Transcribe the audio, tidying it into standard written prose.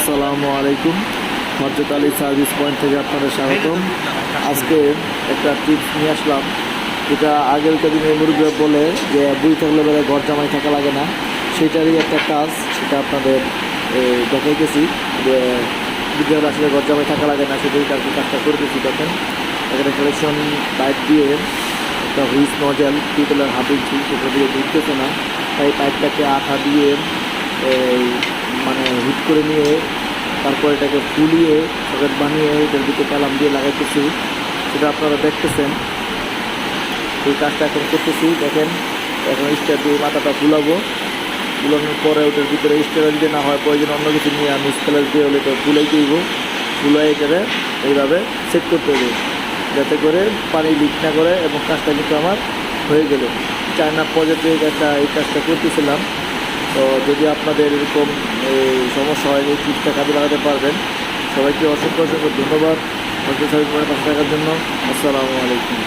আসসালামু আলাইকুম। হযরত Ali service point থেকে আপনাদের স্বাগতম। আজকে একটা টিপস নিয়ে আসলাম, যেটা আগেরকার দিনে মুরব্বীরা বলে যে বুড়ি থাকলে বেলা ঘর জামাই থাকা লাগে না, সেটারই একটা কাজ। সেটা আপনাদের দেখাইতেছি যে বুড়ি আসলে ঘর জামাই থাকা লাগে না, সেটাই কাজটা করতেছি। দেখেন এখানে কালেকশন পাইপ দিয়ে একটা হুইস নজেল টিউবওয়েলের হাফ ইঞ্চি, সেটা দিয়ে ঢুকতেছে না, তাই পাইপটাকে আঠা দিয়ে মানে হিট করে নিয়ে তারপর এটাকে ফুলিয়ে সকেট বানিয়ে এটার দিকে কলাম দিয়ে লাগাইতেছি। সেটা আপনারা দেখতেছেন, এই কাজটা এখন করতেছি। দেখেন এখন স্টার দিয়ে মাথাটা ফুলাবো, ফুলানোর পরে ওটার ভিতরে স্টার যদি না হয় প্রয়োজন অন্য কিছু নিয়ে আমি স্কেলার দিয়ে হলে এটা ফুলাই দিব, ফুলাই এটারে এইভাবে সেট করতে হবে যাতে করে পানি লিক না করে, এবং কাজটা কিন্তু আমার হয়ে গেল। চায়না প্রজেক্টে এই কাজটা করতেছিলাম। তো যদি আপনাদের এরকম এই সমস্যা হয়, এই টিপসটা কাজে লাগাতে পারবেন। সবাইকে অসংখ্য অসংখ্য ধন্যবাদ পাশে থাকার জন্য। আসসালামু আলাইকুম।